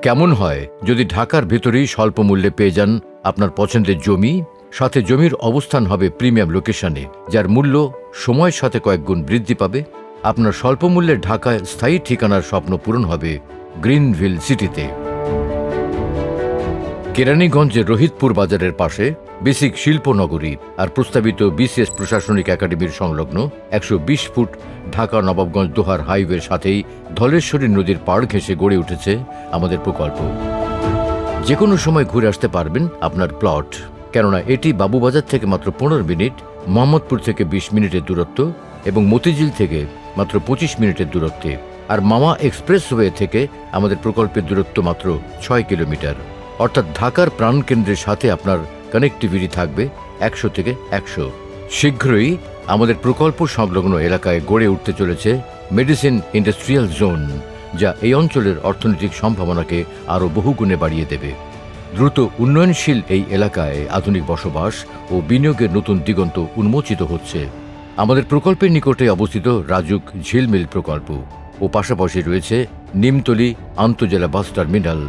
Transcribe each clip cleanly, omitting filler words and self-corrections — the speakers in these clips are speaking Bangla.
কেমন হয় যদি ঢাকার ভেতরেই স্বল্প মূল্যে পেয়ে যান আপনার পছন্দের জমি, সাথে জমির অবস্থান হবে প্রিমিয়াম লোকেশনে, যার মূল্য সময়ের সাথে কয়েক গুণ বৃদ্ধি পাবে। আপনার স্বল্প মূল্যের ঢাকায় স্থায়ী ঠিকানার স্বপ্ন পূরণ হবে গ্রিনভিল সিটিতে। কেরানীগঞ্জের রোহিতপুর বাজারের পাশে বেসিক শিল্পনগরী আর প্রস্তাবিত বিসিএস প্রশাসনিক একাডেমির সংলগ্ন ১২০ ফুট ঢাকা নবাবগঞ্জ দোহার হাইওয়ের সাথেই ধলেশ্বরী নদীর পাড় ঘেঁষে গড়ে উঠেছে আমাদের প্রকল্প। যে কোনো সময় ঘুরে আসতে পারবেন আপনার প্লট, কেননা এটি বাবুবাজার থেকে মাত্র ১৫ মিনিট, মোহাম্মদপুর থেকে ২০ মিনিটের দূরত্ব এবং মতিঝিল থেকে মাত্র ২৫ মিনিটের দূরত্বে। আর মামা এক্সপ্রেসওয়ে থেকে আমাদের প্রকল্পের দূরত্ব মাত্র ৬ কিলোমিটার। অর্থাৎ ঢাকার প্রাণকেন্দ্রের সাথে আপনার কানেক্টিভিটি থাকবে ১০০ থেকে ১০০। শীঘ্রই আমাদের প্রকল্প সংলগ্ন এলাকায় গড়ে উঠতে চলেছে মেডিসিন ইন্ডাস্ট্রিয়াল জোন, যা এই অঞ্চলের অর্থনৈতিক সম্ভাবনাকে আরও বহুগুণে বাড়িয়ে দেবে। দ্রুত উন্নয়নশীল এই এলাকায় আধুনিক বসবাস ও বিনিয়োগের নতুন দিগন্ত উন্মোচিত হচ্ছে। আমাদের প্রকল্পের নিকটে অবস্থিত রাজুক ঝিলমিল প্রকল্প ও পাশাপাশি রয়েছে নিমতলী আন্তজেলা বাস টার্মিনাল,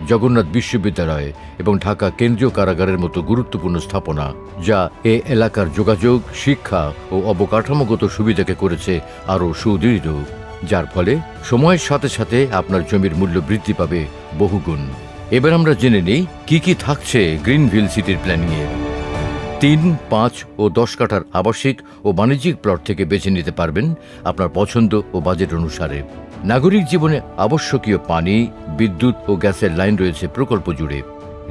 জগন্নাথ বিশ্ববিদ্যালয় এবং ঢাকা কেন্দ্রীয় কারাগারের মতো গুরুত্বপূর্ণ স্থাপনা, যা এ এলাকার যোগাযোগ, শিক্ষা ও অবকাঠামোগত সুবিধাকে করেছে আরও সুদৃঢ়, যার ফলে সময়ের সাথে সাথে আপনার জমির মূল্য বৃদ্ধি পাবে বহুগুণ। এবার আমরা জেনে নিই কি কি থাকছে গ্রিনভিল সিটির প্ল্যানিংয়ে। ৩, ৫ ও ১০ কাঠার আবাসিক ও বাণিজ্যিক প্লট থেকে বেছে নিতে পারবেন আপনার পছন্দ ও বাজেট অনুসারে। নাগরিক জীবনে আবশ্যকীয় পানি, বিদ্যুৎ ও গ্যাসের লাইন রয়েছে প্রকল্প জুড়ে।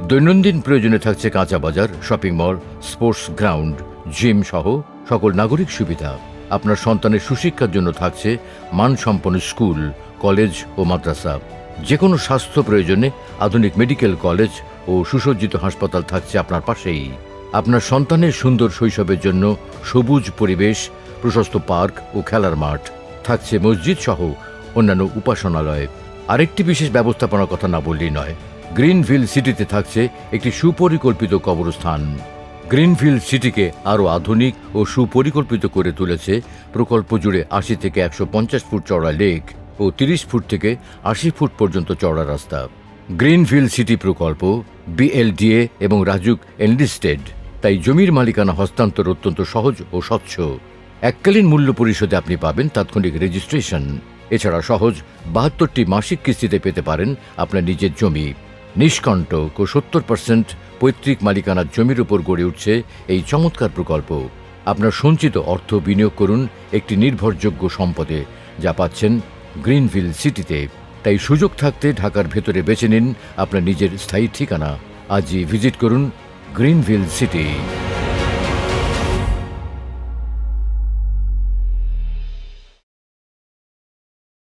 দৈনন্দিন প্রয়োজনে থাকছে কাঁচা বাজার, shopping mall, sports ground, gym সহ সকল নাগরিক সুবিধা। আপনার সন্তানের সুশিক্ষার জন্য থাকছে মানসম্পন্ন স্কুল, কলেজ ও মাদ্রাসা। যে কোনো স্বাস্থ্য প্রয়োজনে আধুনিক মেডিকেল কলেজ ও সুসজ্জিত হাসপাতাল থাকছে আপনার পাশেই। আপনার সন্তানের সুন্দর শৈশবের জন্য সবুজ পরিবেশ, প্রশস্ত পার্ক ও খেলার মাঠ থাকছে, মসজিদ সহ অন্যান্য উপাসনালয়। আরেকটি বিশেষ ব্যবস্থাপনার কথা না বললেই নয়, গ্রিনভিল সিটিতে থাকছে একটি সুপরিকল্পিত কবরস্থান। গ্রিনভিল সিটিকে আরও আধুনিক ও সুপরিকল্পিত করে তুলেছে প্রকল্প জুড়ে ৮০ থেকে ১৫০ ফুট চওড়া লেক ও ৩০ ফুট থেকে ৮০ ফুট পর্যন্ত চওড়া রাস্তা। গ্রিনভিল সিটি প্রকল্প বিএলডিএ এবং রাজুক এনলিস্টেড, তাই জমির মালিকানা হস্তান্তর অত্যন্ত সহজ ও স্বচ্ছ। এককালীন মূল্য পরিশোধে আপনি পাবেন তাৎক্ষণিক রেজিস্ট্রেশন। এছাড়া সহজ ৭২টি মাসিক কিস্তিতে পেতে পারেন আপনার নিজের জমি। নিষ্কণ্টক ও ৭০% পৈতৃক মালিকানার জমির উপর গড়ে উঠছে এই চমৎকার প্রকল্প। আপনার সঞ্চিত অর্থ বিনিয়োগ করুন একটি নির্ভরযোগ্য সম্পদে, যা পাচ্ছেন গ্রিনভিল সিটিতে। তাই সুযোগ থাকতে ঢাকার ভেতরে বেছে নিন আপনার নিজের স্থায়ী ঠিকানা। আজই ভিজিট করুন গ্রিনভিল সিটি।